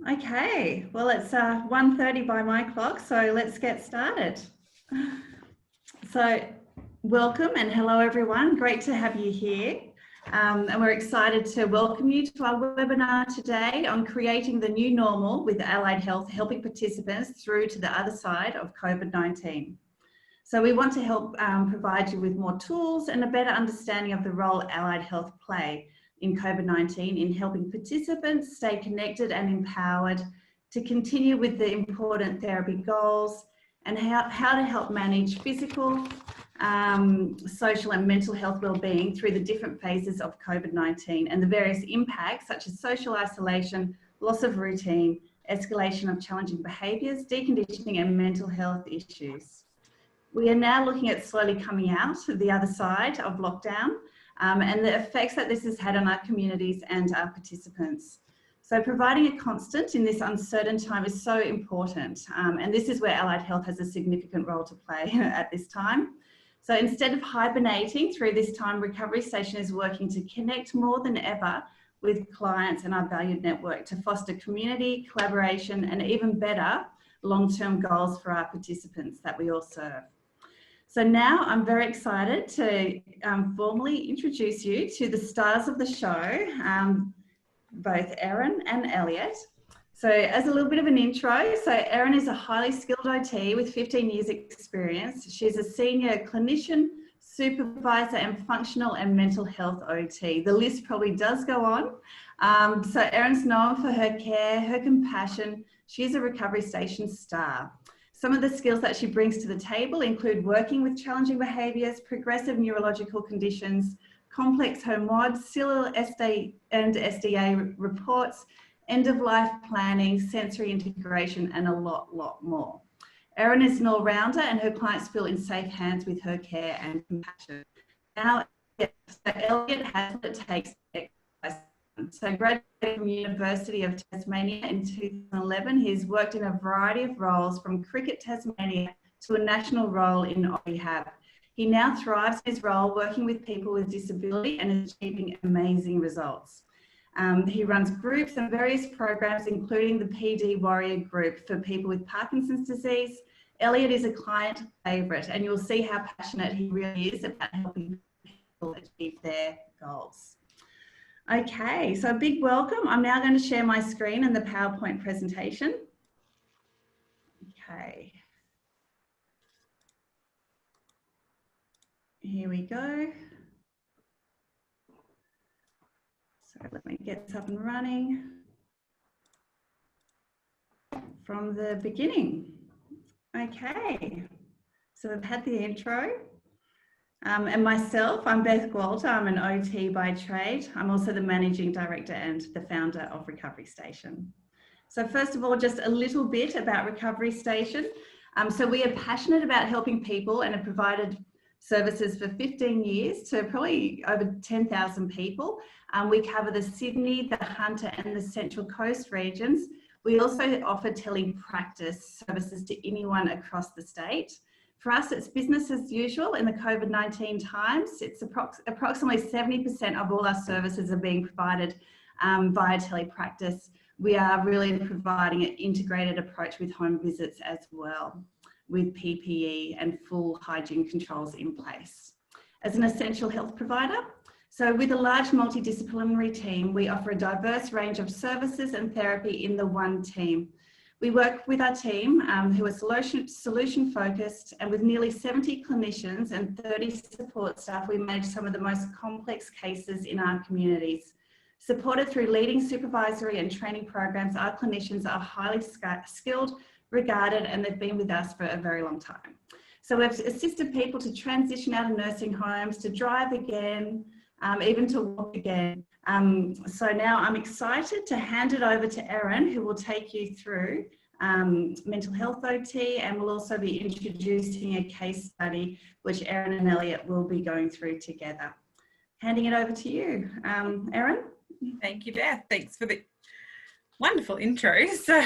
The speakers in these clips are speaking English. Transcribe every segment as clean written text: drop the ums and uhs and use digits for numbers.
Okay, well it's 1:30 by my clock, so let's get started. So welcome and hello everyone, great to have you here. And we're excited to welcome you to our webinar today on creating the new normal with allied health, helping participants through to the other side of COVID-19. So we want to help provide you with more tools and a better understanding of the role allied health play in COVID-19 in helping participants stay connected and empowered to continue with the important therapy goals and how to help manage physical, social and mental health wellbeing through the different phases of COVID-19 and the various impacts such as social isolation, loss of routine, escalation of challenging behaviours, deconditioning and mental health issues. We are now looking at slowly coming out of the other side of lockdown and the effects that this has had on our communities and our participants. So providing a constant in this uncertain time is so important, and this is where allied health has a significant role to play at this time. So instead of hibernating through this time, Recovery Station is working to connect more than ever with clients and our valued network to foster community, collaboration, and even better long-term goals for our participants that we all serve. So now I'm very excited to formally introduce you to the stars of the show, both Erin and Elliot. So as a little bit of an intro, so Erin is a highly skilled OT with 15 years experience. She's a senior clinician, supervisor and functional and mental health OT. The list probably does go on. So Erin's known for her care, her compassion. She's a Recovery Station star. Some of the skills that she brings to the table include working with challenging behaviours, progressive neurological conditions, complex home WODs, SIL and SDA reports, end-of-life planning, sensory integration, and a lot more. Erin is an all-rounder and her clients feel in safe hands with her care and compassion. Now, Elliot has what it takes to exercise. So graduated from University of Tasmania in 2011, he's worked in a variety of roles from Cricket Tasmania to a national role in rehab. He now thrives in his role working with people with disability and achieving amazing results. He runs groups and various programs, including the PD Warrior Group for people with Parkinson's disease. Elliot is a client favourite, and you'll see how passionate he really is about helping people achieve their goals. Okay, so a big welcome. I'm now going to share my screen and the PowerPoint presentation. Okay. Here we go. So let me get this up and running from the beginning. Okay, so we've had the intro. And myself, I'm Beth Walter. I'm an OT by trade. I'm also the Managing Director and the founder of Recovery Station. So first of all, just a little bit about Recovery Station. So we are passionate about helping people and have provided services for 15 years to probably over 10,000 people. We cover the Sydney, the Hunter and the Central Coast regions. We also offer telepractice services to anyone across the state. For us, it's business as usual in the COVID-19 times. It's approximately 70% of all our services are being provided via telepractice. We are really providing an integrated approach with home visits as well, with PPE and full hygiene controls in place. As an essential health provider, so with a large multidisciplinary team, we offer a diverse range of services and therapy in the one team. We work with our team who are solution focused, and with nearly 70 clinicians and 30 support staff, we manage some of the most complex cases in our communities. Supported through leading supervisory and training programs, our clinicians are highly skilled, regarded, and they've been with us for a very long time. So we've assisted people to transition out of nursing homes, to drive again, even to walk again. So now I'm excited to hand it over to Erin, who will take you through mental health OT, and we'll also be introducing a case study which Erin and Elliot will be going through together. Handing it over to you, Erin. Thank you, Beth. Thanks for the wonderful intro. So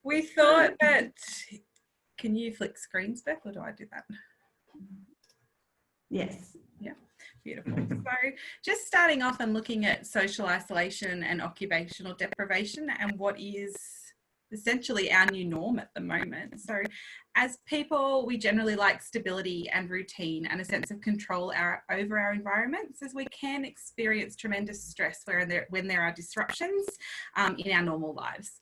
we thought that, can you flick screens, Beth, or do I do that? Yes. Yeah. Beautiful. So just starting off and looking at social isolation and occupational deprivation and what is essentially our new norm at the moment. So as people, we generally like stability and routine and a sense of control over our environments, as we can experience tremendous stress when there are disruptions in our normal lives.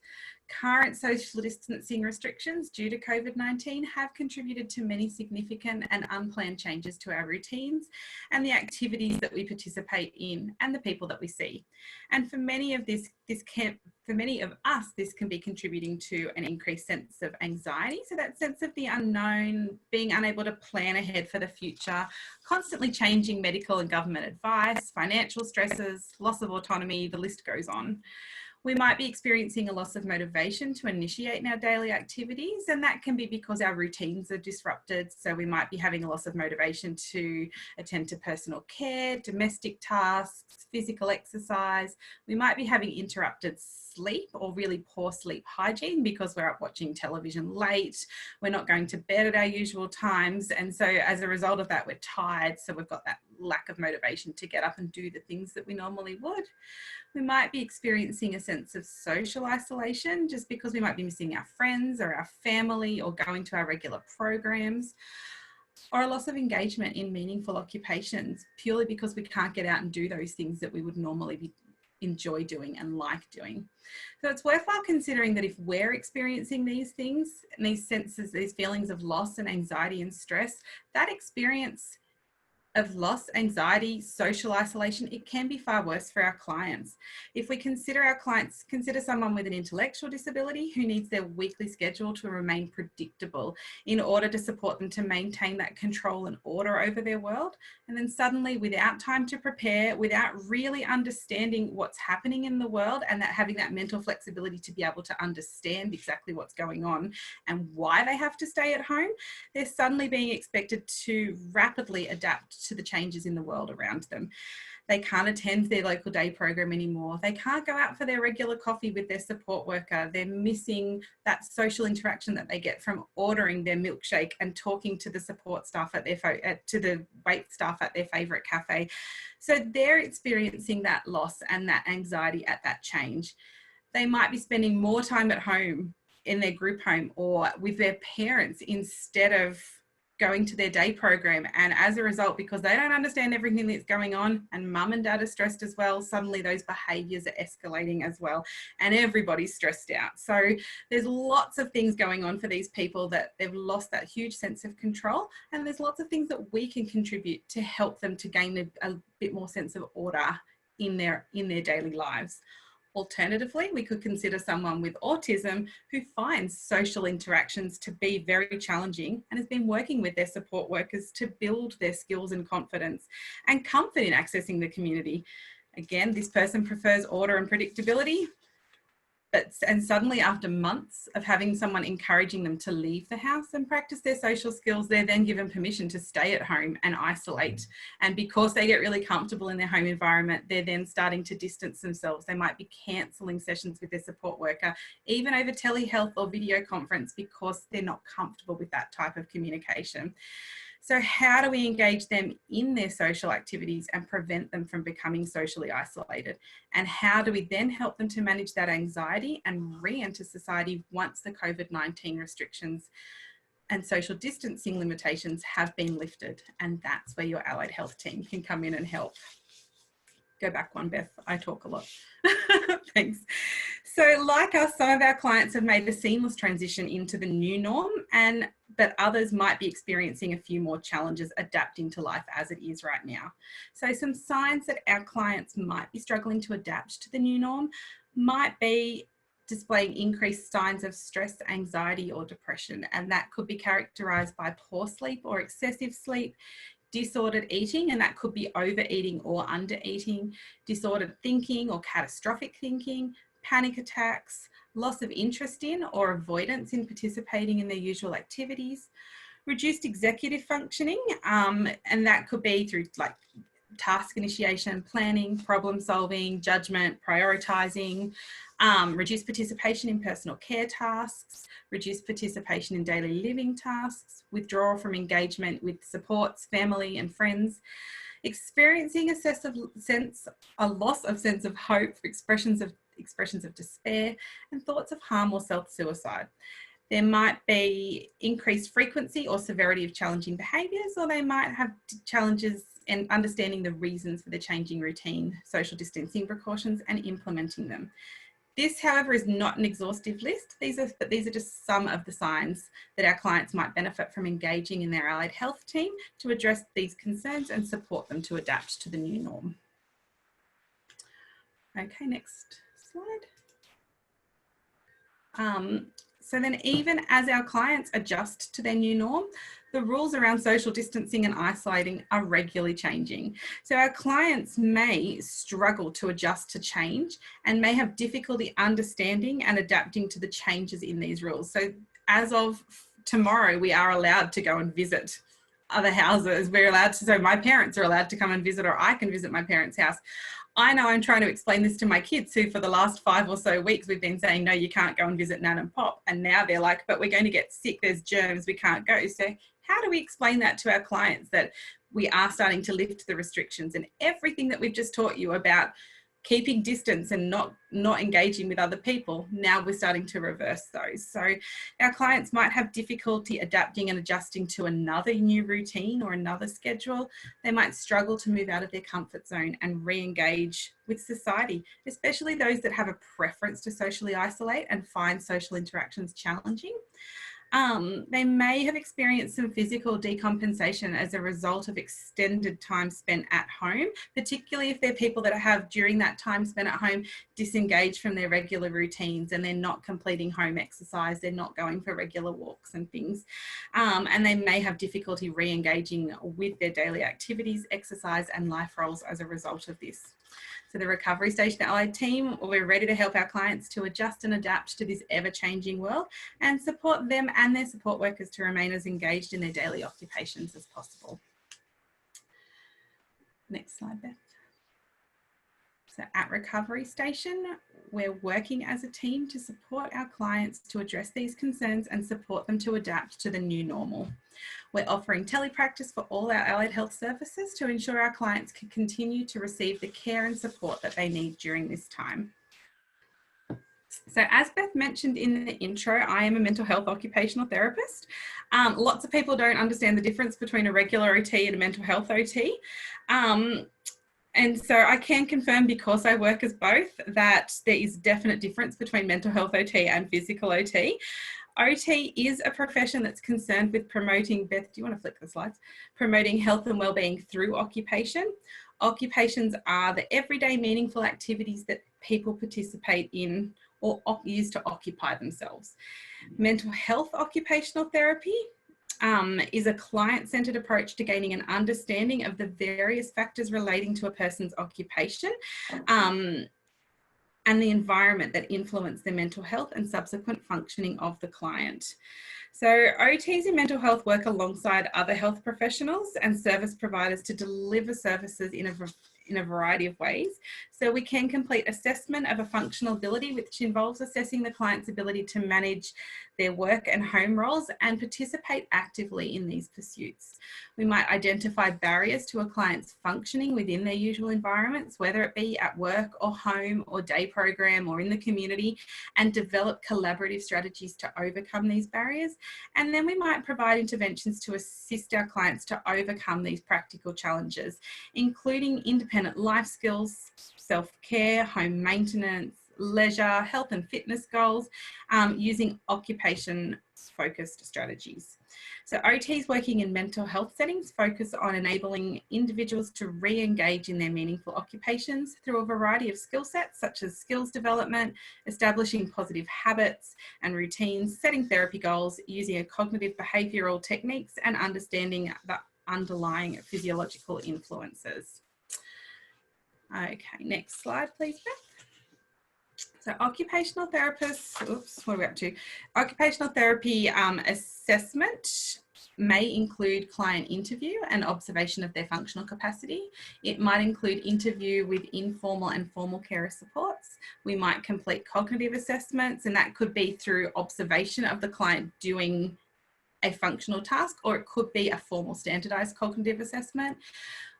Current social distancing restrictions due to COVID-19 have contributed to many significant and unplanned changes to our routines and the activities that we participate in and the people that we see. And for many of us, this can be contributing to an increased sense of anxiety. So that sense of the unknown, being unable to plan ahead for the future, constantly changing medical and government advice, financial stresses, loss of autonomy, the list goes on. We might be experiencing a loss of motivation to initiate in our daily activities, and that can be because our routines are disrupted. So we might be having a loss of motivation to attend to personal care, domestic tasks, physical exercise. We might be having interrupted sleep or really poor sleep hygiene because we're up watching television late, we're not going to bed at our usual times, and so as a result of that we're tired, so we've got that lack of motivation to get up and do the things that we normally would. We might be experiencing a sense of social isolation just because we might be missing our friends or our family or going to our regular programs, or a loss of engagement in meaningful occupations purely because we can't get out and do those things that we would normally enjoy doing and like doing. So it's worthwhile considering that if we're experiencing these things and these senses, these feelings of loss and anxiety and stress, that experience of loss, anxiety, social isolation, it can be far worse for our clients. If we consider our clients, consider someone with an intellectual disability who needs their weekly schedule to remain predictable in order to support them to maintain that control and order over their world. And then suddenly, without time to prepare, without really understanding what's happening in the world and that having that mental flexibility to be able to understand exactly what's going on and why they have to stay at home, they're suddenly being expected to rapidly adapt to the changes in the world around them. They can't attend their local day program anymore. They can't go out for their regular coffee with their support worker. They're missing that social interaction that they get from ordering their milkshake and talking to the support staff at to the wait staff at their favorite cafe. So they're experiencing that loss and that anxiety at that change. They might be spending more time at home in their group home or with their parents instead of going to their day program, and as a result, because they don't understand everything that's going on and mum and dad are stressed as well, suddenly those behaviours are escalating as well and everybody's stressed out. So there's lots of things going on for these people that they've lost that huge sense of control, and there's lots of things that we can contribute to help them to gain a bit more sense of order in their daily lives. Alternatively, we could consider someone with autism who finds social interactions to be very challenging and has been working with their support workers to build their skills and confidence and comfort in accessing the community. Again, this person prefers order and predictability, and suddenly after months of having someone encouraging them to leave the house and practice their social skills, they're then given permission to stay at home and isolate. And because they get really comfortable in their home environment, they're then starting to distance themselves. They might be cancelling sessions with their support worker, even over telehealth or video conference, because they're not comfortable with that type of communication. So how do we engage them in their social activities and prevent them from becoming socially isolated? And how do we then help them to manage that anxiety and re-enter society once the COVID-19 restrictions and social distancing limitations have been lifted? And that's where your allied health team can come in and help. Go back one, Beth. I talk a lot. Thanks. So like us, some of our clients have made the seamless transition into the new norm, but others might be experiencing a few more challenges adapting to life as it is right now. So some signs that our clients might be struggling to adapt to the new norm might be displaying increased signs of stress, anxiety, or depression, and that could be characterized by poor sleep or excessive sleep, disordered eating, and that could be overeating or undereating, disordered thinking or catastrophic thinking, panic attacks, loss of interest in or avoidance in participating in their usual activities, reduced executive functioning, and that could be through like task initiation, planning, problem solving, judgment, prioritizing, reduced participation in personal care tasks, reduced participation in daily living tasks, withdrawal from engagement with supports, family and friends, experiencing a loss of sense of hope, expressions of despair, and thoughts of harm or self-suicide. There might be increased frequency or severity of challenging behaviours, or they might have challenges in understanding the reasons for the changing routine, social distancing precautions, and implementing them. This, however, is not an exhaustive list. These are just some of the signs that our clients might benefit from engaging in their allied health team to address these concerns and support them to adapt to the new norm. Okay, next slide. So then, even as our clients adjust to their new norm, the rules around social distancing and isolating are regularly changing. So our clients may struggle to adjust to change and may have difficulty understanding and adapting to the changes in these rules. So as of tomorrow, we are allowed to go and visit other houses. We're allowed to, so my parents are allowed to come and visit, or I can visit my parents' house. I know I'm trying to explain this to my kids who for the last 5 or so weeks we've been saying, no, you can't go and visit Nan and Pop. And now they're like, but we're going to get sick, there's germs, we can't go. So how do we explain that to our clients that we are starting to lift the restrictions and everything that we've just taught you about keeping distance and not engaging with other people? Now we're starting to reverse those. So our clients might have difficulty adapting and adjusting to another new routine or another schedule. They might struggle to move out of their comfort zone and re-engage with society, especially those that have a preference to socially isolate and find social interactions challenging. They may have experienced some physical decompensation as a result of extended time spent at home, particularly if they're people that have during that time spent at home disengaged from their regular routines and they're not completing home exercise, they're not going for regular walks and things. And they may have difficulty re-engaging with their daily activities, exercise and life roles as a result of this. So the Recovery Station Allied team, we're ready to help our clients to adjust and adapt to this ever-changing world and support them and their support workers to remain as engaged in their daily occupations as possible. Next slide, Beth. So at Recovery Station, we're working as a team to support our clients to address these concerns and support them to adapt to the new normal. We're offering telepractice for all our allied health services to ensure our clients can continue to receive the care and support that they need during this time. So as Beth mentioned in the intro, I am a mental health occupational therapist. Lots of people don't understand the difference between a regular OT and a mental health OT. And so I can confirm, because I work as both, that there is definite difference between mental health OT and physical OT. OT is a profession that's concerned with promoting, Beth, do you want to flick the slides? Promoting health and wellbeing through occupation. Occupations are the everyday meaningful activities that people participate in or use to occupy themselves. Mental health occupational therapy is a client-centered approach to gaining an understanding of the various factors relating to a person's occupation and the environment that influence their mental health and subsequent functioning of the client. So OTs in mental health work alongside other health professionals and service providers to deliver services in a variety of ways. So we can complete assessment of a functional ability, which involves assessing the client's ability to manage their work and home roles and participate actively in these pursuits. We might identify barriers to a client's functioning within their usual environments, whether it be at work or home or day program or in the community, and develop collaborative strategies to overcome these barriers. And then we might provide interventions to assist our clients to overcome these practical challenges, including independent life skills, self-care, home maintenance, leisure, health and fitness goals, using occupation-focused strategies. So OTs working in mental health settings focus on enabling individuals to re-engage in their meaningful occupations through a variety of skill sets, such as skills development, establishing positive habits and routines, setting therapy goals, using cognitive behavioural techniques, and understanding the underlying physiological influences. Okay, next slide, please, Beth. So occupational therapists, what are we up to? Occupational therapy assessment may include client interview and observation of their functional capacity. It might include interview with informal and formal carer supports. We might complete cognitive assessments, and that could be through observation of the client doing a functional task, or it could be a formal standardized cognitive assessment.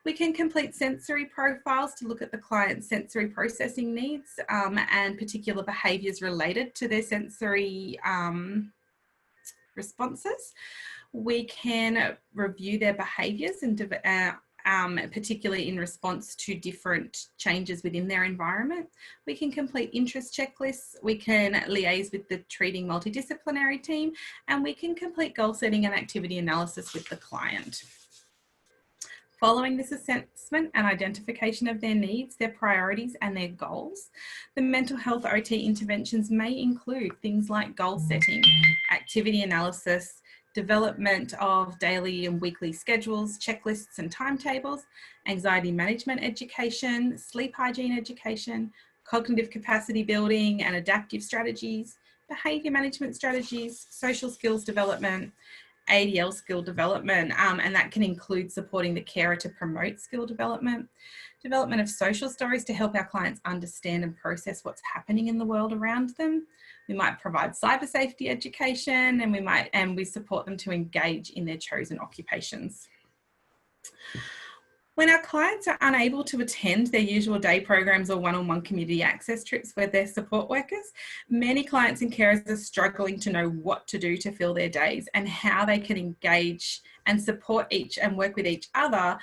We can complete sensory profiles to look at the client's sensory processing needs and particular behaviours related to their sensory responses. We can review their behaviours and particularly in response to different changes within their environment. We can complete interest checklists, we can liaise with the treating multidisciplinary team, and we can complete goal setting and activity analysis with the client. Following this assessment and identification of their needs, their priorities and their goals, the mental health OT interventions may include things like goal setting, activity analysis, development of daily and weekly schedules, checklists and timetables, anxiety management education, sleep hygiene education, cognitive capacity building and adaptive strategies, behaviour management strategies, social skills development, ADL skill development, and that can include supporting the carer to promote skill development, development of social stories to help our clients understand and process what's happening in the world around them. We might provide cyber safety education, and we support them to engage in their chosen occupations. When our clients are unable to attend their usual day programs or one-on-one community access trips with their support workers, many clients and carers are struggling to know what to do to fill their days and how they can engage and support each and work with each other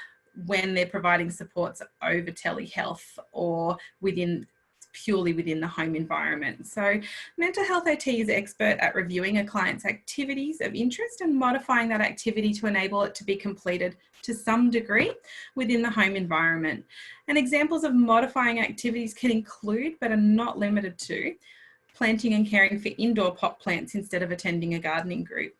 when they're providing supports over telehealth or purely within the home environment. So mental health OT is expert at reviewing a client's activities of interest and modifying that activity to enable it to be completed to some degree within the home environment. And examples of modifying activities can include, but are not limited to, planting and caring for indoor pot plants instead of attending a gardening group,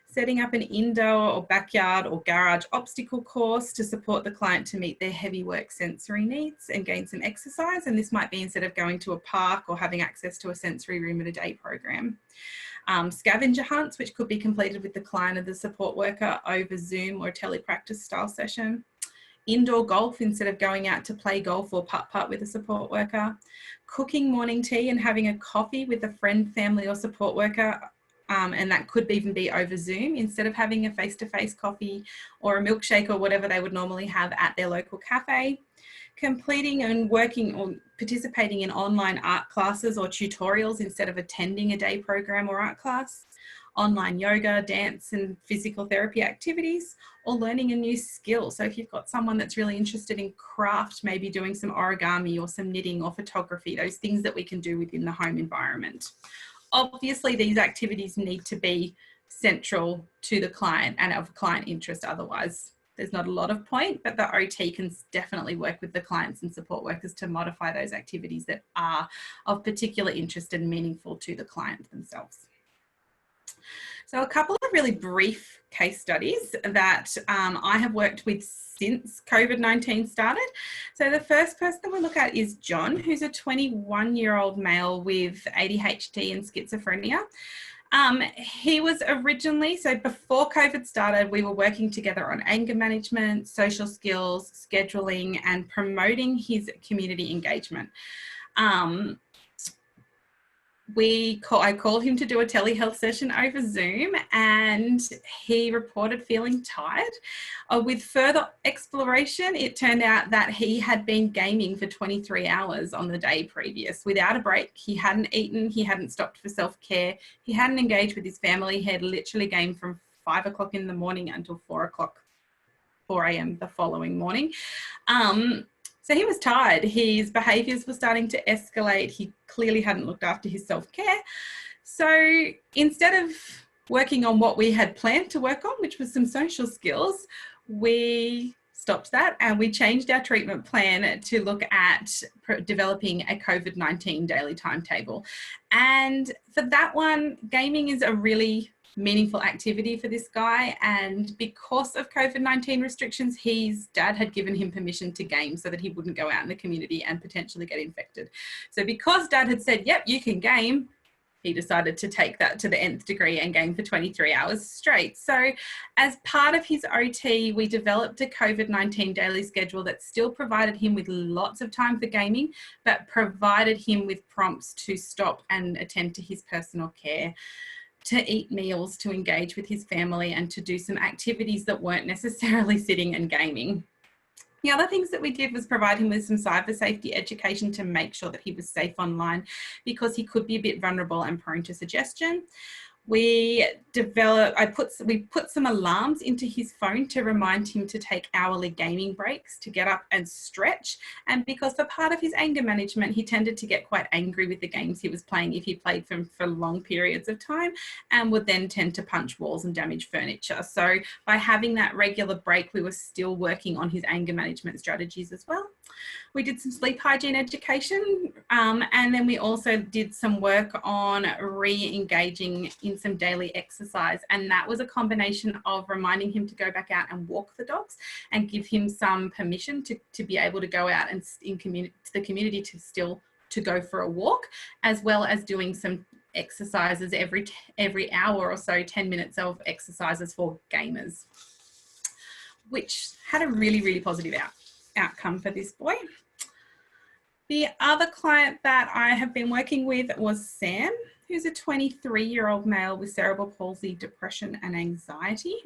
setting up an indoor or backyard or garage obstacle course to support the client to meet their heavy work sensory needs and gain some exercise. And this might be instead of going to a park or having access to a sensory room at a day program. Scavenger hunts, which could be completed with the client or the support worker over Zoom or a telepractice style session. Indoor golf instead of going out to play golf or putt-putt with a support worker. Cooking morning tea and having a coffee with a friend, family or support worker, and that could even be over Zoom instead of having a face-to-face coffee or a milkshake or whatever they would normally have at their local cafe. Completing and working or participating in online art classes or tutorials instead of attending a day program or art class. Online yoga, dance and physical therapy activities, or learning a new skill. So if you've got someone that's really interested in craft, maybe doing some origami or some knitting or photography, those things that we can do within the home environment. Obviously, these activities need to be central to the client and of client interest. Otherwise, there's not a lot of point, but the OT can definitely work with the clients and support workers to modify those activities that are of particular interest and meaningful to the client themselves. So a couple of really brief case studies that I have worked with since COVID-19 started. So the first person that we look at is John, who's a 21-year-old male with ADHD and schizophrenia. He was originally, so before COVID started, we were working together on anger management, social skills, scheduling, and promoting his community engagement. I called him to do a telehealth session over Zoom, and he reported feeling tired. With further exploration, it turned out that he had been gaming for 23 hours on the day previous without a break. He hadn't eaten, he hadn't stopped for self-care, he hadn't engaged with his family. He had literally gamed from 5 o'clock in the morning until 4 a.m. the following morning. So he was tired. His behaviours were starting to escalate. He clearly hadn't looked after his self-care. So instead of working on what we had planned to work on, which was some social skills, we stopped that and we changed our treatment plan to look at developing a COVID-19 daily timetable. And for that one, gaming is a really meaningful activity for this guy, and because of COVID-19 restrictions, his dad had given him permission to game so that he wouldn't go out in the community and potentially get infected. So because dad had said, yep, you can game, he decided to take that to the nth degree and game for 23 hours straight. So as part of his OT, we developed a COVID-19 daily schedule that still provided him with lots of time for gaming, but provided him with prompts to stop and attend to his personal care, to eat meals, to engage with his family, and to do some activities that weren't necessarily sitting and gaming. The other things that we did was provide him with some cyber safety education to make sure that he was safe online, because he could be a bit vulnerable and prone to suggestion. We put some alarms into his phone to remind him to take hourly gaming breaks, to get up and stretch. And because for part of his anger management, he tended to get quite angry with the games he was playing if he played them for long periods of time, and would then tend to punch walls and damage furniture. So by having that regular break, we were still working on his anger management strategies as well. We did some sleep hygiene education, and then we also did some work on re-engaging in some daily exercise, and that was a combination of reminding him to go back out and walk the dogs and give him some permission to be able to go out and to the community to go for a walk, as well as doing some exercises every hour or so, 10 minutes of exercises for gamers, which had a really, really positive outcome for this boy. The other client that I have been working with was Sam, who's a 23-year-old male with cerebral palsy, depression and anxiety.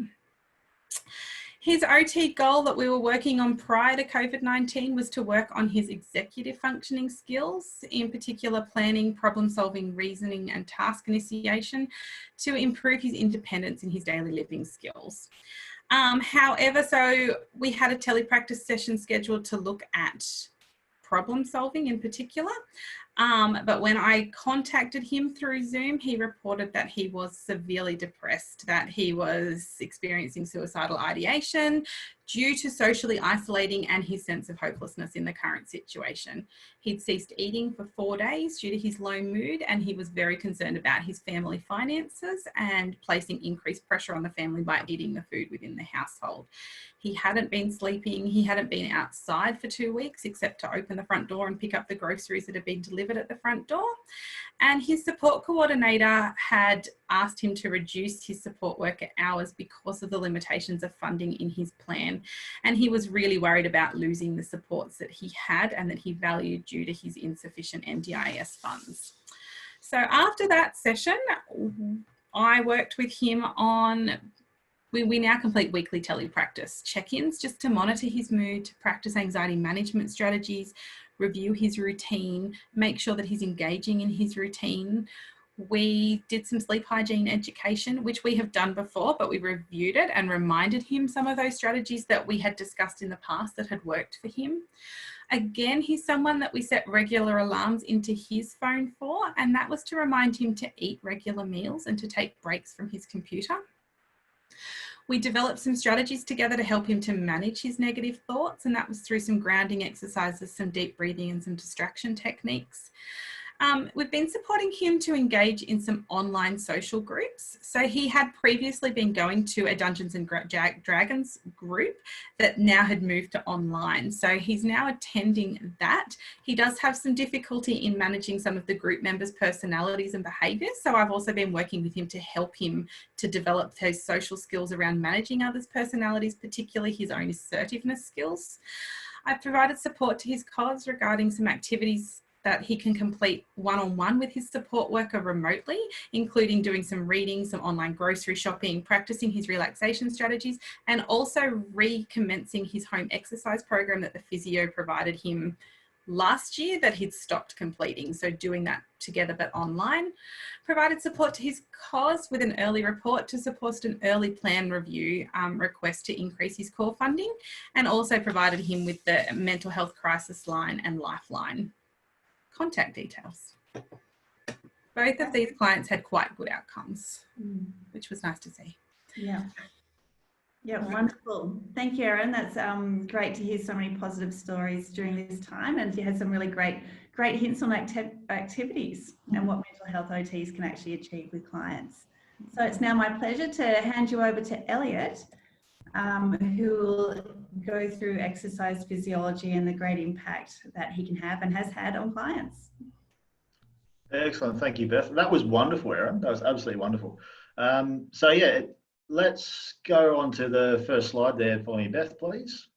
His OT goal that we were working on prior to COVID-19 was to work on his executive functioning skills, in particular planning, problem solving, reasoning and task initiation, to improve his independence in his daily living skills. However, so we had a telepractice session scheduled to look at problem solving in particular. But when I contacted him through Zoom, he reported that he was severely depressed, that he was experiencing suicidal ideation due to socially isolating and his sense of hopelessness in the current situation. He'd ceased eating for 4 days due to his low mood, and he was very concerned about his family finances and placing increased pressure on the family by eating the food within the household. He hadn't been sleeping, he hadn't been outside for 2 weeks except to open the front door and pick up the groceries that had been delivered at the front door. And his support coordinator had asked him to reduce his support worker hours because of the limitations of funding in his plan. And he was really worried about losing the supports that he had and that he valued due to his insufficient NDIS funds. So after that session, I worked with him on, we now complete weekly telepractice check-ins just to monitor his mood, to practice anxiety management strategies, review his routine, make sure that he's engaging in his routine. We did some sleep hygiene education, which we have done before, but we reviewed it and reminded him some of those strategies that we had discussed in the past that had worked for him. Again, he's someone that we set regular alarms into his phone for, and that was to remind him to eat regular meals and to take breaks from his computer. We developed some strategies together to help him to manage his negative thoughts, and that was through some grounding exercises, some deep breathing and some distraction techniques. We've been supporting him to engage in some online social groups. So he had previously been going to a Dungeons and Dragons group that now had moved to online. So he's now attending that. He does have some difficulty in managing some of the group members' personalities and behaviours. So I've also been working with him to help him to develop those social skills around managing others' personalities, particularly his own assertiveness skills. I've provided support to his colleagues regarding some activities that he can complete one-on-one with his support worker remotely, including doing some reading, some online grocery shopping, practicing his relaxation strategies, and also recommencing his home exercise program that the physio provided him last year that he'd stopped completing. So doing that together but online. Provided support to his cause with an early report to support an early plan review request to increase his core funding, and also provided him with the mental health crisis line and lifeline contact details. Both of these clients had quite good outcomes, which was nice to see. Yeah. Yeah, wonderful. Thank you, Erin. That's great to hear so many positive stories during this time, and you had some really great hints on activities and what mental health OTs can actually achieve with clients. So it's now my pleasure to hand you over to Elliot, who will go through exercise physiology and the great impact that he can have and has had on clients. Excellent. Thank you, Beth. That was wonderful, Erin. That was absolutely wonderful. So yeah, let's go on to the first slide there for me, Beth, please.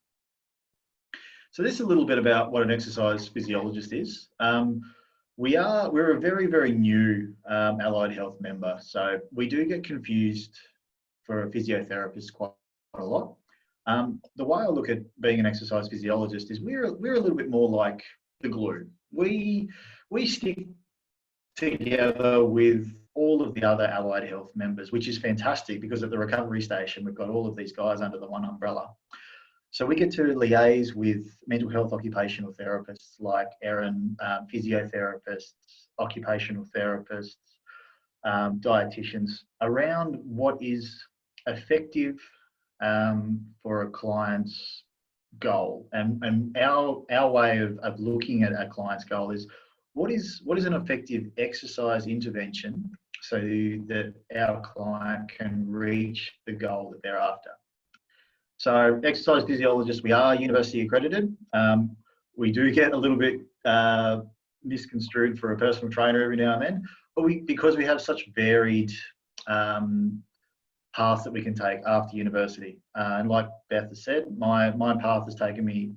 So this is a little bit about what an exercise physiologist is. We're a very, very new allied health member. So we do get confused for a physiotherapist quite a lot. The way I look at being an exercise physiologist is we're a little bit more like the glue. We stick together with all of the other allied health members, which is fantastic because at the recovery station, we've got all of these guys under the one umbrella. So we get to liaise with mental health occupational therapists like Erin, physiotherapists, occupational therapists, dietitians around what is effective for a client's goal. And our way of looking at a client's goal is what is an effective exercise intervention so that our client can reach the goal that they're after. So exercise physiologists, we are university accredited. We do get a little bit misconstrued for a personal trainer every now and then, but because we have such varied paths that we can take after university. And like Beth has said, my path has taken me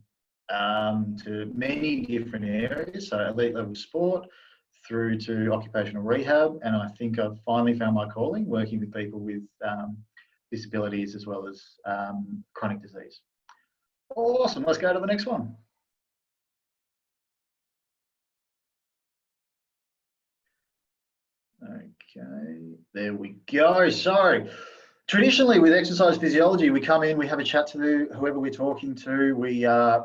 to many different areas, so elite level sport through to occupational rehab, and I think I've finally found my calling working with people with disabilities as well as chronic disease. Awesome, let's go to the next one. Okay, there we go. So traditionally with exercise physiology, we come in, we have a chat to whoever we're talking to, we're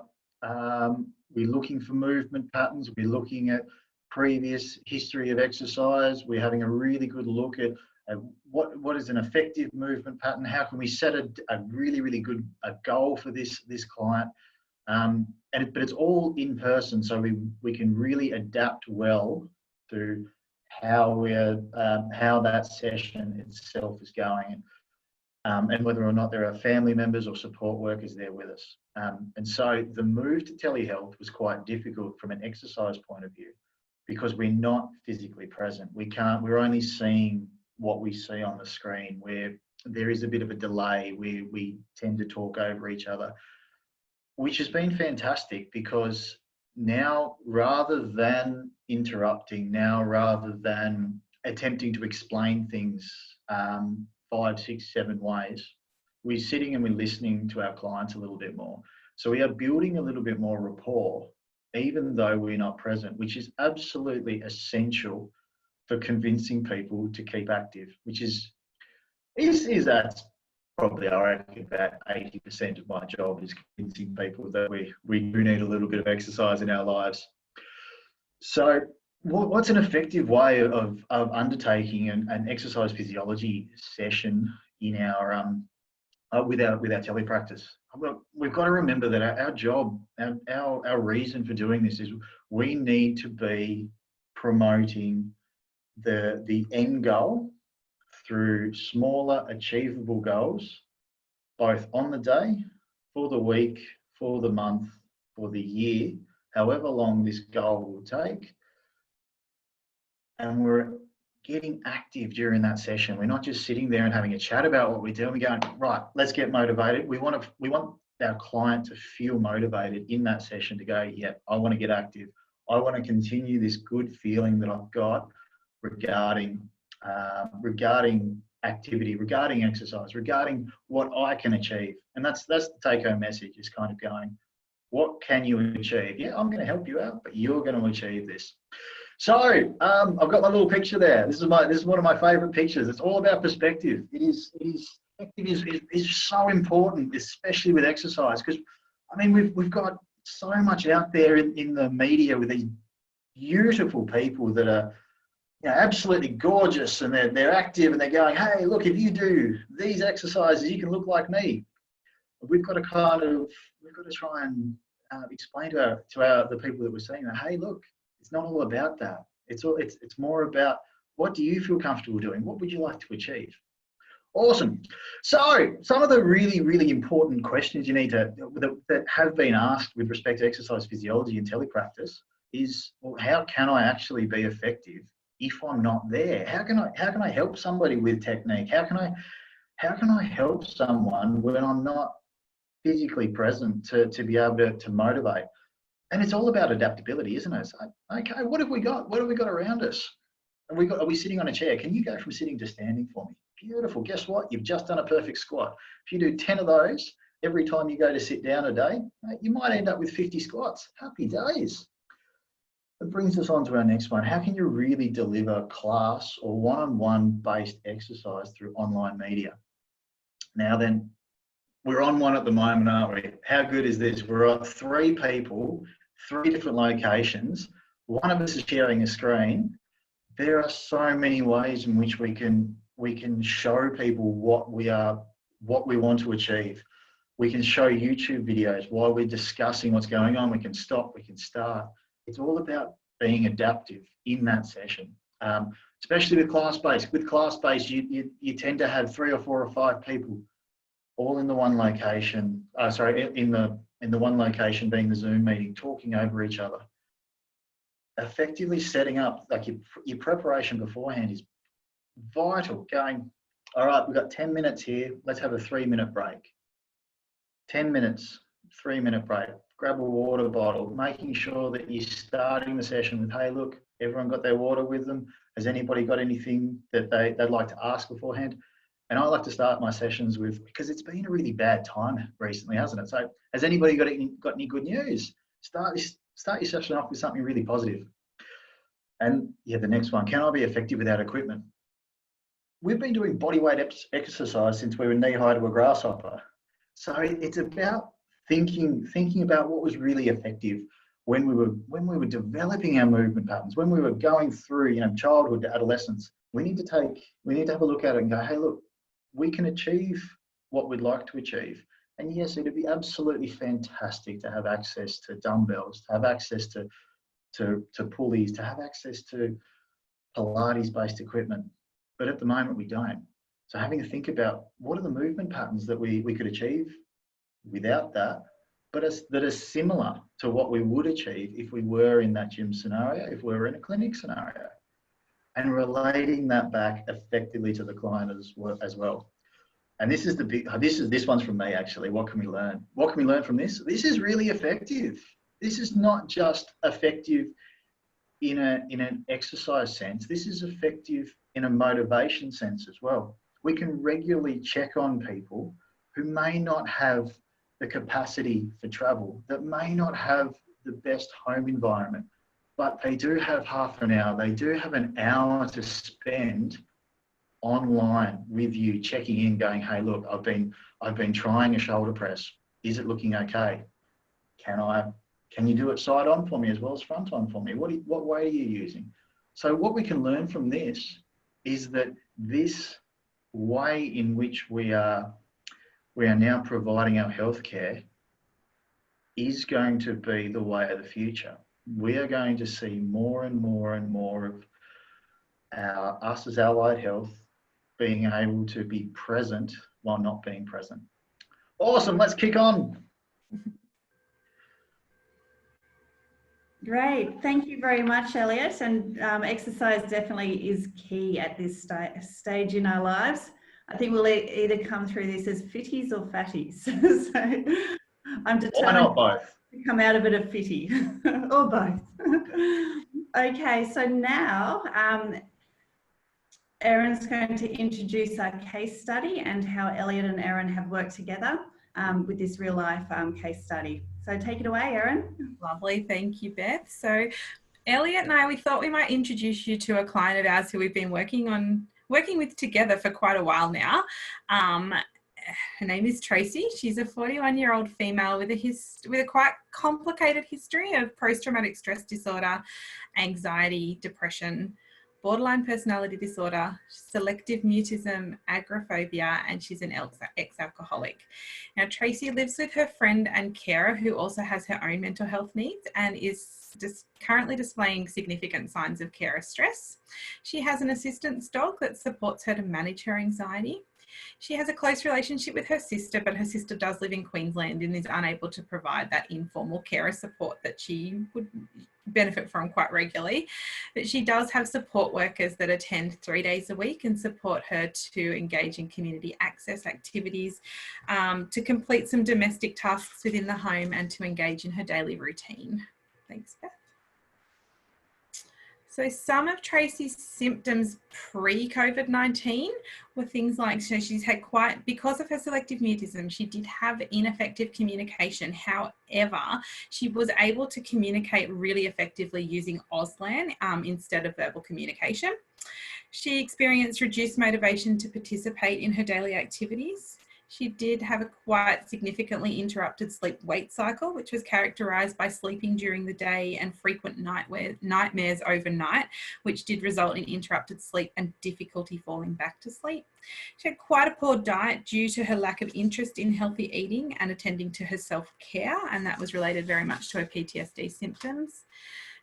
looking for movement patterns, we're looking at previous history of exercise, we're having a really good look at what is an effective movement pattern, how can we set a really good goal for this client, but it's all in person, so we can really adapt well to how that session itself is going, and whether or not there are family members or support workers there with us. And so the move to telehealth was quite difficult from an exercise point of view because we're not physically present. We're only seeing what we see on the screen, where there is a bit of a delay, where we tend to talk over each other, which has been fantastic because now, rather than interrupting, rather than attempting to explain things 5, 6, 7 ways, we're sitting and we're listening to our clients a little bit more. So we are building a little bit more rapport, even though we're not present, which is absolutely essential for convincing people to keep active, which is that's probably, I reckon, about 80% of my job is convincing people that we do need a little bit of exercise in our lives. So what's an effective way of undertaking an exercise physiology session in our with our telepractice? We've got to remember that our job, our reason for doing this is we need to be promoting the end goal through smaller achievable goals, both on the day, for the week, for the month, for the year, however long this goal will take. And we're getting active during that session. We're not just sitting there and having a chat about what we're doing. We're going, right, let's get motivated. We want our client to feel motivated in that session to go, yeah, I want to get active. I want to continue this good feeling that I've got regarding activity, regarding exercise, regarding what I can achieve. And that's the take-home message, is kind of going, what can you achieve? Yeah, I'm going to help you out, but you're going to achieve this. So I've got my little picture there. This is one of my favourite pictures. It's all about perspective. Perspective is so important, especially with exercise, because I mean we've got so much out there in the media with these beautiful people that are, you know, absolutely gorgeous, and they're active, and they're going, hey, look, if you do these exercises, you can look like me. We've got to try and explain to the people that we're seeing that, hey, look, it's not all about that. It's more about, what do you feel comfortable doing? What would you like to achieve? Awesome. So some of the really, really important questions you need that have been asked with respect to exercise physiology and telepractice is, well, how can I actually be effective if I'm not there? How can I help somebody with technique? How can I help someone when I'm not physically present to be able to motivate? And it's all about adaptability, isn't it? So, okay, what have we got? What have we got around us? Are we sitting on a chair? Can you go from sitting to standing for me? Beautiful. Guess what? You've just done a perfect squat. If you do 10 of those, every time you go to sit down a day, you might end up with 50 squats. Happy days. It brings us on to our next one. How can you really deliver class or one-on-one based exercise through online media? Now then, we're on one at the moment, aren't we? How good is this? We're at 3 people, 3 different locations. One of us is sharing a screen. There are so many ways in which we can show people what we want to achieve. We can show YouTube videos while we're discussing what's going on. We can stop, we can start. It's all about being adaptive in that session, especially with class-based. With class-based, you tend to have 3 or 4 or 5 people all in the one location. In the one location being the Zoom meeting, talking over each other. Effectively setting up, like your preparation beforehand is vital. Going, all right, we've got 10 minutes here. Let's have a 3-minute break. 10 minutes, 3-minute break. Grab a water bottle, making sure that you're starting the session with, hey, look, everyone got their water with them. Has anybody got anything that they'd like to ask beforehand? And I like to start my sessions with, because it's been a really bad time recently, hasn't it? So has anybody got any good news? Start your session off with something really positive. And yeah, the next one, can I be effective without equipment? We've been doing bodyweight exercise since we were knee-high to a grasshopper. So it's about thinking about what was really effective when we were developing our movement patterns, when we were going through, childhood to adolescence. We need to have a look at it and go, hey, look, we can achieve what we'd like to achieve. And yes, it'd be absolutely fantastic to have access to dumbbells, to have access to pulleys, to have access to Pilates-based equipment. But at the moment, we don't. So having to think about what are the movement patterns that we could achieve without that, but that are similar to what we would achieve if we were in that gym scenario, if we were in a clinic scenario, and relating that back effectively to the client as well. And this is this one's from me actually. What can we learn? What can we learn from this? This is really effective. This is not just effective in an exercise sense. This is effective in a motivation sense as well. We can regularly check on people who may not have the capacity for travel, that may not have the best home environment, but they do have half an hour, they do have an hour to spend online with you, checking in, going, hey, look, I've been trying a shoulder press. Is it looking okay? Can you do it side on for me as well as front on for me? What way are you using? So what we can learn from this is that this way in which we are now providing our healthcare is going to be the way of the future. We are going to see more and more and more of us as allied health being able to be present while not being present. Awesome, let's kick on. Great, thank you very much, Elliot. And exercise definitely is key at this stage in our lives. I think we'll either come through this as fitties or fatties. So I'm determined Why not both? to come out of it a fitty or both. Okay, so now Erin's going to introduce our case study and how Elliot and Erin have worked together with this real life case study. So take it away, Erin. Lovely, thank you, Beth. So Elliot and I, we thought we might introduce you to a client of ours who we've been working with together for quite a while now. Her name is Tracey. She's a 41-year-old female with a quite complicated history of post-traumatic stress disorder, anxiety, depression, borderline personality disorder, selective mutism, agoraphobia, and she's an ex-alcoholic. Now, Tracey lives with her friend and carer who also has her own mental health needs and is currently displaying significant signs of carer stress. She has an assistance dog that supports her to manage her anxiety. She has a close relationship with her sister, but her sister does live in Queensland and is unable to provide that informal carer support that she would benefit from quite regularly. But she does have support workers that attend 3 days a week and support her to engage in community access activities, to complete some domestic tasks within the home and to engage in her daily routine. Thanks, Beth. So some of Tracey's symptoms pre-COVID-19 were things like, so she's had because of her selective mutism, she did have ineffective communication. However, she was able to communicate really effectively using Auslan instead of verbal communication. She experienced reduced motivation to participate in her daily activities. She did have a quite significantly interrupted sleep-wake cycle, which was characterised by sleeping during the day and frequent nightmares overnight, which did result in interrupted sleep and difficulty falling back to sleep. She had quite a poor diet due to her lack of interest in healthy eating and attending to her self-care, and that was related very much to her PTSD symptoms.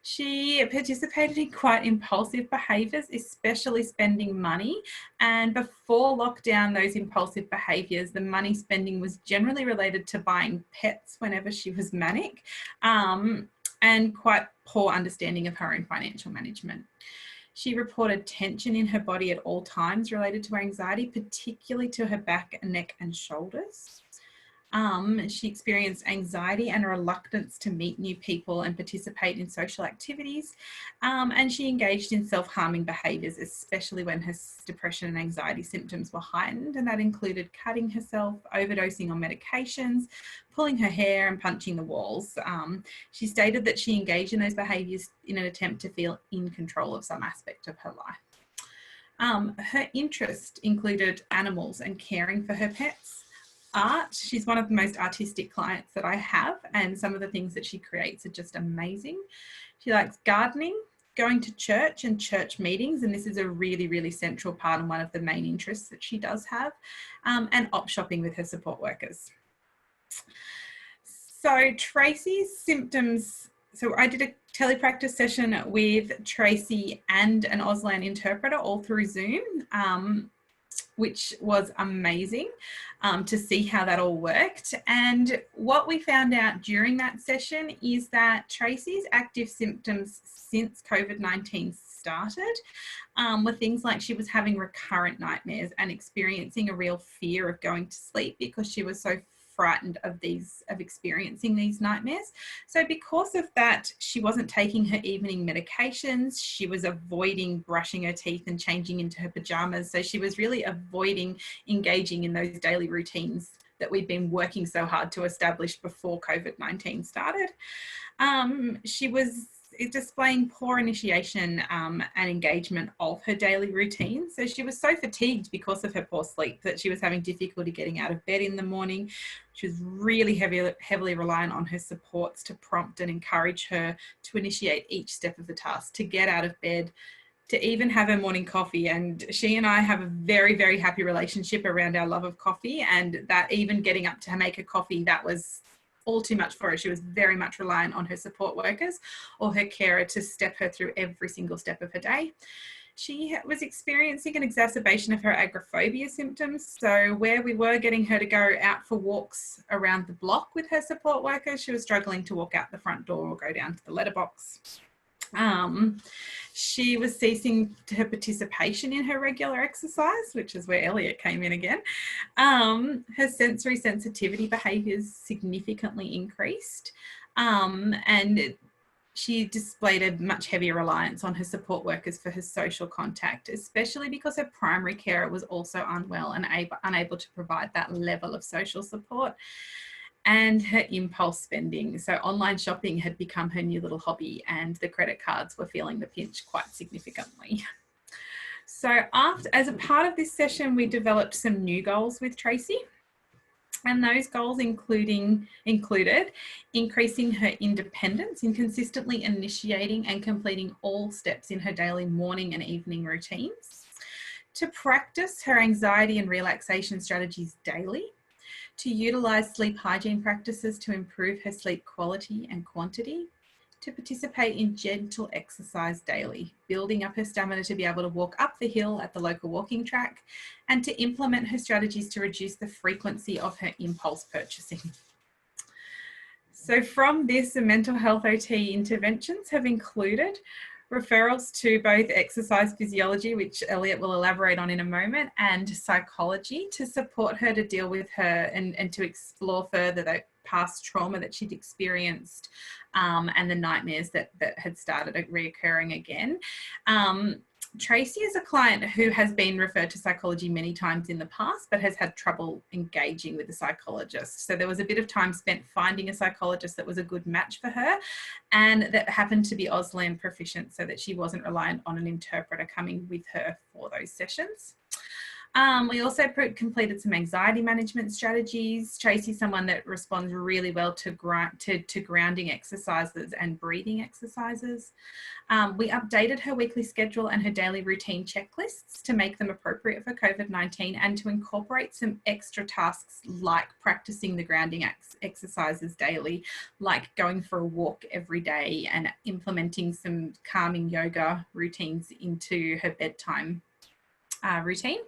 She participated in quite impulsive behaviours, especially spending money. And before lockdown, those impulsive behaviours, the money spending was generally related to buying pets whenever she was manic, and quite poor understanding of her own financial management. She reported tension in her body at all times related to her anxiety, particularly to her back, neck and shoulders. She experienced anxiety and a reluctance to meet new people and participate in social activities. And she engaged in self-harming behaviours, especially when her depression and anxiety symptoms were heightened. And that included cutting herself, overdosing on medications, pulling her hair and punching the walls. She stated that she engaged in those behaviours in an attempt to feel in control of some aspect of her life. Her interest included animals and caring for her pets. Art. She's one of the most artistic clients that I have, and some of the things that she creates are just amazing. She likes gardening, going to church and church meetings, and this is a really, really central part and one of the main interests that she does have, and op shopping with her support workers. So Tracey's symptoms, so I did a telepractice session with Tracey and an Auslan interpreter all through Zoom, which was amazing to see how that all worked. And what we found out during that session is that Tracey's active symptoms since COVID-19 started were things like she was having recurrent nightmares and experiencing a real fear of going to sleep because she was so frightened of experiencing these nightmares. So because of that, she wasn't taking her evening medications. She was avoiding brushing her teeth and changing into her pajamas. So she was really avoiding engaging in those daily routines that we'd been working so hard to establish before COVID-19 started. She was displaying poor initiation and engagement of her daily routine. So she was so fatigued because of her poor sleep that she was having difficulty getting out of bed in the morning. She was really heavily reliant on her supports to prompt and encourage her to initiate each step of the task, to get out of bed, to even have her morning coffee. And she and I have a very, very happy relationship around our love of coffee, and that even getting up to make her coffee, that was all too much for her. She was very much reliant on her support workers or her carer to step her through every single step of her day. She was experiencing an exacerbation of her agoraphobia symptoms. So where we were getting her to go out for walks around the block with her support workers, she was struggling to walk out the front door or go down to the letterbox. She was ceasing her participation in her regular exercise, which is where Elliot came in again. Her sensory sensitivity behaviours significantly increased, and she displayed a much heavier reliance on her support workers for her social contact, especially because her primary carer was also unwell and unable to provide that level of social support. And her impulse spending. So online shopping had become her new little hobby, and the credit cards were feeling the pinch quite significantly. So as a part of this session, we developed some new goals with Tracey. And those goals included increasing her independence in consistently initiating and completing all steps in her daily morning and evening routines, to practice her anxiety and relaxation strategies daily, to utilise sleep hygiene practices to improve her sleep quality and quantity, to participate in gentle exercise daily, building up her stamina to be able to walk up the hill at the local walking track, and to implement her strategies to reduce the frequency of her impulse purchasing. So from this, the mental health OT interventions have included referrals to both exercise physiology, which Elliot will elaborate on in a moment, and psychology to support her to deal with her and to explore further past trauma that she'd experienced, and the nightmares that had started reoccurring again. Tracey is a client who has been referred to psychology many times in the past, but has had trouble engaging with a psychologist. So there was a bit of time spent finding a psychologist that was a good match for her, and that happened to be Auslan proficient, so that she wasn't reliant on an interpreter coming with her for those sessions. We also completed some anxiety management strategies. Tracey's someone that responds really well to grounding exercises and breathing exercises. We updated her weekly schedule and her daily routine checklists to make them appropriate for COVID-19 and to incorporate some extra tasks like practicing the grounding exercises daily, like going for a walk every day and implementing some calming yoga routines into her bedtime routine.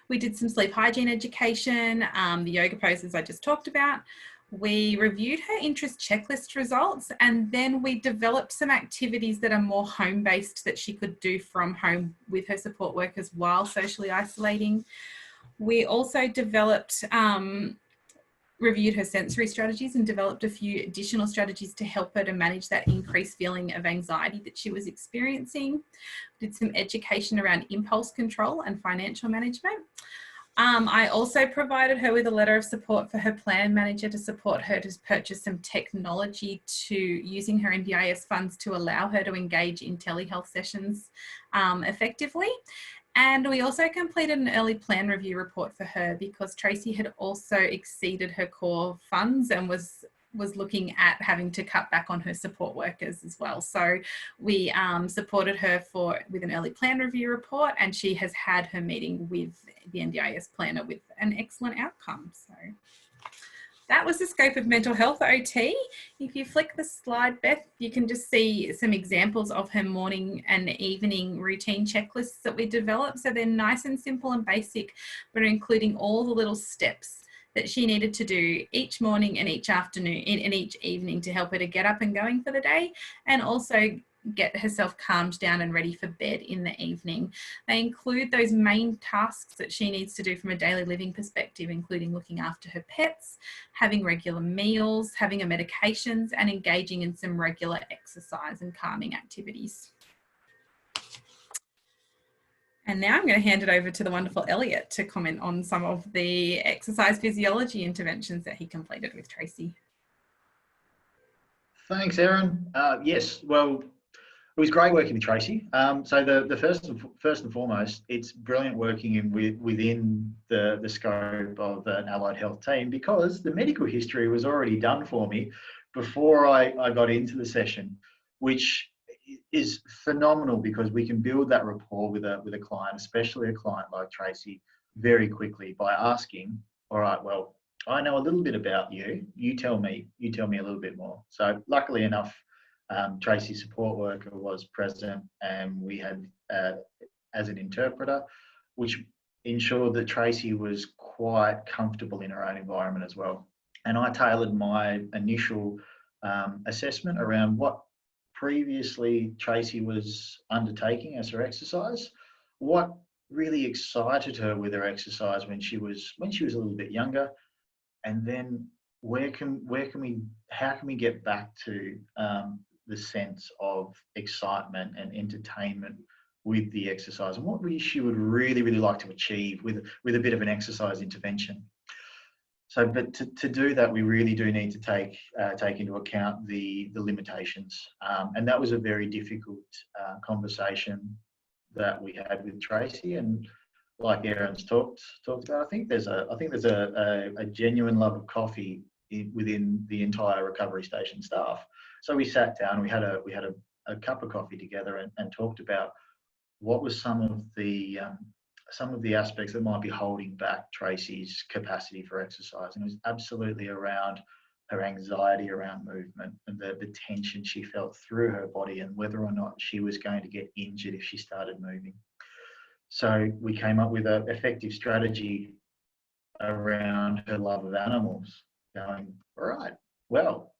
We did some sleep hygiene education, the yoga poses I just talked about. We reviewed her interest checklist results, and then we developed some activities that are more home-based that she could do from home with her support workers while socially isolating. We also reviewed her sensory strategies and developed a few additional strategies to help her to manage that increased feeling of anxiety that she was experiencing. Did some education around impulse control and financial management. I also provided her with a letter of support for her plan manager to support her to purchase some technology to using her NDIS funds to allow her to engage in telehealth sessions effectively. And we also completed an early plan review report for her because Tracey had also exceeded her core funds and was looking at having to cut back on her support workers as well. So we supported her with an early plan review report, and she has had her meeting with the NDIS planner with an excellent outcome. So that was the scope of mental health OT. If you flick the slide, Beth, you can just see some examples of her morning and evening routine checklists that we developed. So they're nice and simple and basic, but are including all the little steps that she needed to do each morning and each afternoon and each evening to help her to get up and going for the day, and also get herself calmed down and ready for bed in the evening. They include those main tasks that she needs to do from a daily living perspective, including looking after her pets, having regular meals, having her medications, and engaging in some regular exercise and calming activities. And now I'm going to hand it over to the wonderful Elliot to comment on some of the exercise physiology interventions that he completed with Tracey. Thanks, Erin. Yes, well, it was great working with Tracey. So the first and foremost, it's brilliant working within the scope of an allied health team, because the medical history was already done for me before I got into the session, which is phenomenal because we can build that rapport with a client, especially a client like Tracey, very quickly by asking, all right, well, I know a little bit about you. You tell me a little bit more. So luckily enough, Tracey's support worker was present, and we had as an interpreter, which ensured that Tracey was quite comfortable in her own environment as well. And I tailored my initial assessment around what previously Tracey was undertaking as her exercise, what really excited her with her exercise when she was a little bit younger, and then how can we get back to the sense of excitement and entertainment with the exercise, and what she would really like to achieve with a bit of an exercise intervention. So, but to do that, we really do need to take into account the limitations, and that was a very difficult conversation that we had with Tracey. And like Erin's talked about, I think there's a genuine love of coffee within the entire recovery station staff. So we sat down, we had a cup of coffee together and talked about what was some of the aspects that might be holding back Tracey's capacity for exercise. And it was absolutely around her anxiety around movement and the tension she felt through her body, and whether or not she was going to get injured if she started moving. So we came up with an effective strategy around her love of animals, going, all right, well,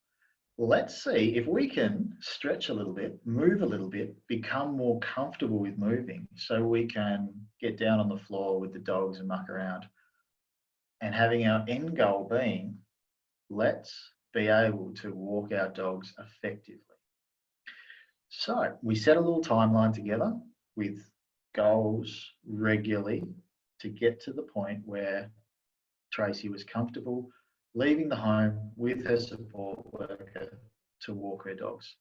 let's see if we can stretch a little bit, move a little bit, become more comfortable with moving, so we can get down on the floor with the dogs and muck around. And having our end goal being, let's be able to walk our dogs effectively. So we set a little timeline together with goals regularly to get to the point where Tracey was comfortable leaving the home with her support worker to walk her dogs.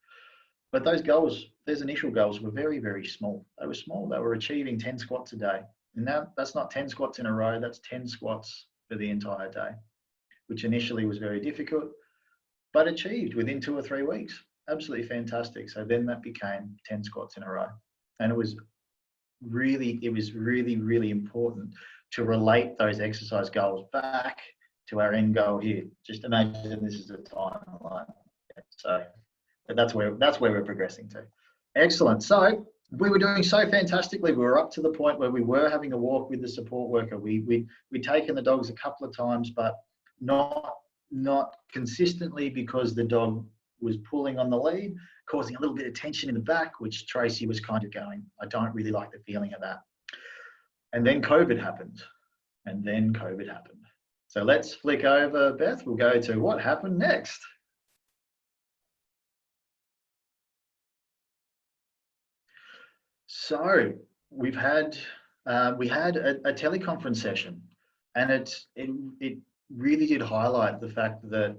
But those goals, those initial goals were very, very small. They were small. They were achieving 10 squats a day. And that's not 10 squats in a row, that's 10 squats for the entire day, which initially was very difficult, but achieved within 2 or 3 weeks. Absolutely fantastic. So then that became 10 squats in a row. And it was really, really important to relate those exercise goals back to our end goal here. Just imagine this is a timeline. So but that's where we're progressing to. Excellent. So we were doing so fantastically. We were up to the point where we were having a walk with the support worker. We'd taken the dogs a couple of times, but not consistently, because the dog was pulling on the lead, causing a little bit of tension in the back, which Tracey was kind of going, I don't really like the feeling of that. And then COVID happened. So let's flick over, Beth. We'll go to what happened next. So we had a teleconference session, and it really did highlight the fact that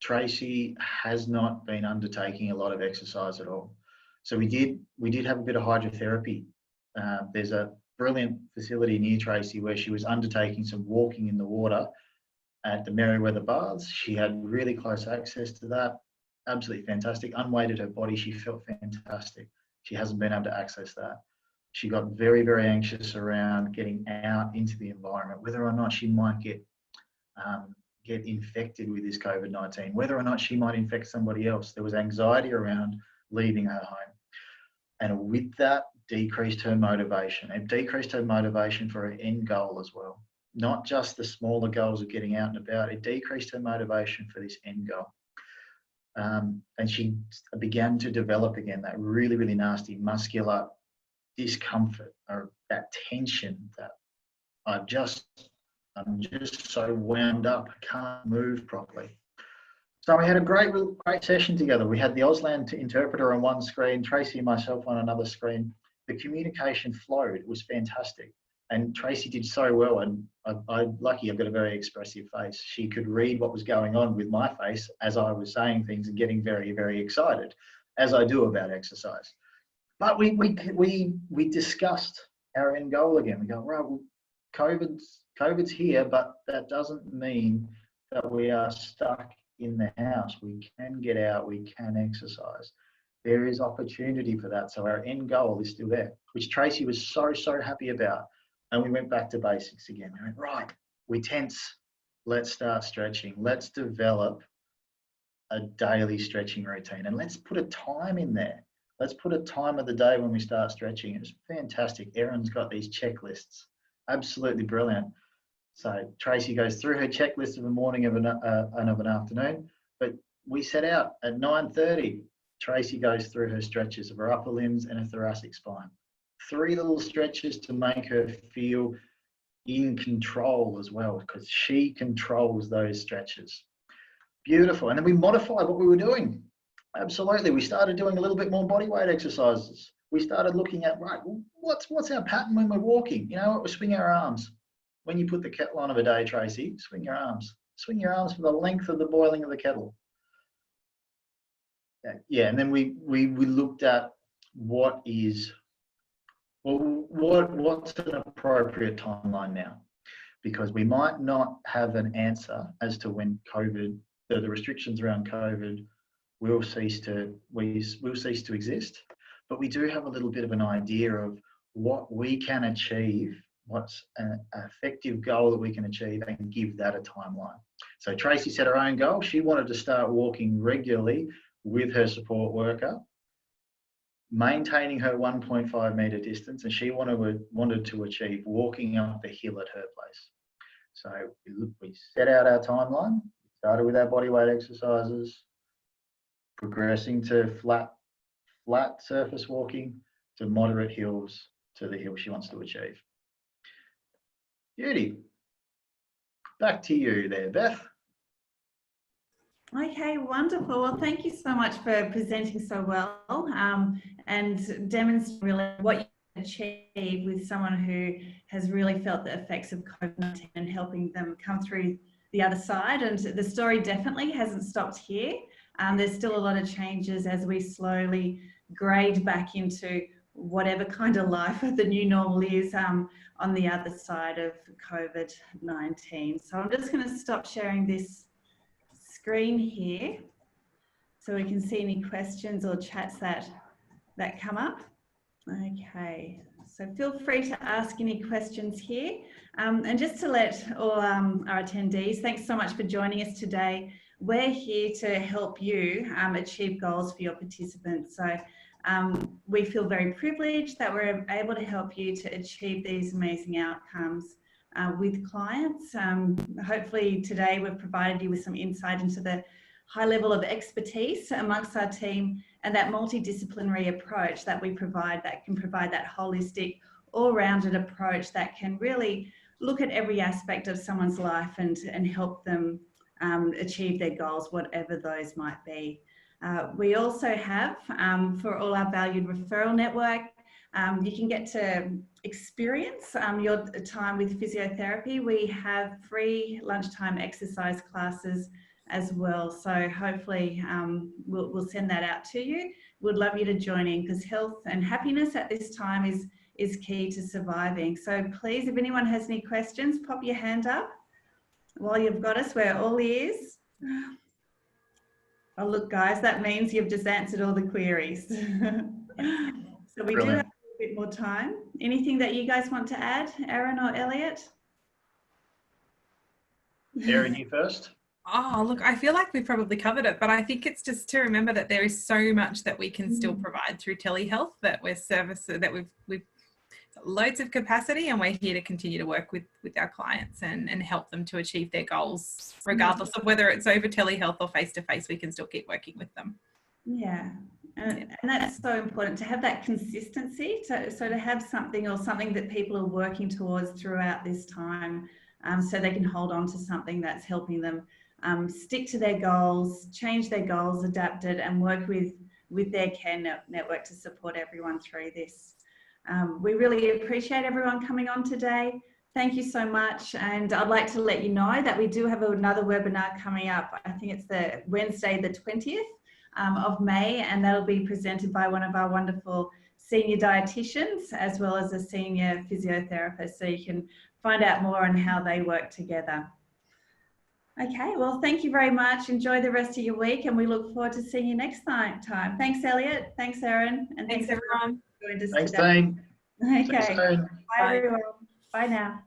Tracey has not been undertaking a lot of exercise at all. So we did have a bit of hydrotherapy. There's a brilliant facility near Tracey where she was undertaking some walking in the water at the Merriweather Baths. She had really close access to that. Absolutely fantastic. Unweighted her body. She felt fantastic. She hasn't been able to access that. She got very, very anxious around getting out into the environment, whether or not she might get infected with this COVID-19, whether or not she might infect somebody else. There was anxiety around leaving her home. And with that, decreased her motivation. It decreased her motivation for her end goal as well. Not just the smaller goals of getting out and about, it decreased her motivation for this end goal. And she began to develop again that really, really nasty muscular discomfort, or that tension that I'm just so wound up, I can't move properly. So we had a great session together. We had the Auslan interpreter on one screen, Tracey and myself on another screen. The communication flowed. It was fantastic. And Tracey did so well, and I'm lucky I've got a very expressive face. She could read what was going on with my face as I was saying things and getting very, very excited, as I do about exercise. But we discussed our end goal again. We go, right, well, COVID's here, but that doesn't mean that we are stuck in the house. We can get out, we can exercise. There is opportunity for that. So our end goal is still there, which Tracey was so happy about. And we went back to basics again. We went, right, we tense, let's start stretching. Let's develop a daily stretching routine, and let's put a time in there. Let's put a time of the day when we start stretching. It was fantastic. Erin's got these checklists, absolutely brilliant. So Tracey goes through her checklist of a morning and of an afternoon, but we set out at 9:30. Tracey goes through her stretches of her upper limbs and her thoracic spine. 3 little stretches to make her feel in control as well, because she controls those stretches. Beautiful. And then we modified what we were doing. Absolutely. We started doing a little bit more body weight exercises. We started looking at, right, what's our pattern when we're walking? You know what? We swing our arms. When you put the kettle on of a day, Tracey, swing your arms. Swing your arms for the length of the boiling of the kettle. Yeah, and then we looked at what's an appropriate timeline now, because we might not have an answer as to when COVID, the restrictions around COVID will cease to exist, but we do have a little bit of an idea of what we can achieve, what's an effective goal that we can achieve, and give that a timeline. So Tracey set her own goal. She wanted to start walking regularly with her support worker, maintaining her 1.5 metre distance, and she wanted to achieve walking up the hill at her place. So we set out our timeline, started with our bodyweight exercises, progressing to flat surface walking, to moderate hills, to the hill she wants to achieve. Beauty. Back to you there, Beth. Okay, wonderful. Well, thank you so much for presenting so well and demonstrating really what you can achieve with someone who has really felt the effects of COVID-19 and helping them come through the other side. And the story definitely hasn't stopped here. There's still a lot of changes as we slowly grade back into whatever kind of life the new normal is on the other side of COVID-19. So I'm just going to stop sharing this screen here so we can see any questions or chats that come up. Okay, so feel free to ask any questions here. And just to let all our attendees, thanks so much for joining us today. We're here to help you achieve goals for your participants. So we feel very privileged that we're able to help you to achieve these amazing outcomes with clients. Hopefully today we've provided you with some insight into the high level of expertise amongst our team and that multidisciplinary approach that we provide that can provide that holistic, all-rounded approach that can really look at every aspect of someone's life and help them achieve their goals, whatever those might be. We also have, for all our valued referral network, you can get to experience your time with physiotherapy. We have free lunchtime exercise classes as well. So hopefully we'll send that out to you. We'd love you to join in because health and happiness at this time is key to surviving. So please, if anyone has any questions, pop your hand up while you've got us. We're all ears. Oh, look, guys, that means you've just answered all the queries. So we do have a bit more time. Anything that you guys want to add, Erin or Elliot? Erin, you first. Oh, look, I feel like we've probably covered it, but I think it's just to remember that there is so much that we can still provide through telehealth, that we've loads of capacity, and we're here to continue to work with our clients and help them to achieve their goals, regardless of whether it's over telehealth or face-to-face. We can still keep working with them. Yeah, and that's so important to have that consistency, so to have something that people are working towards throughout this time, so they can hold on to something that's helping them stick to their goals, change their goals, adapt it, and work with their care network to support everyone through this. We really appreciate everyone coming on today. Thank you so much. And I'd like to let you know that we do have another webinar coming up. I think it's the Wednesday, the 20th of May, and that'll be presented by one of our wonderful senior dietitians as well as a senior physiotherapist. So you can find out more on how they work together. Okay, well, thank you very much. Enjoy the rest of your week, and we look forward to seeing you next time. Thanks, Elliot. Thanks, Erin. And thanks everyone. Thanks, team. Okay. See you soon. Bye, everyone. Bye now.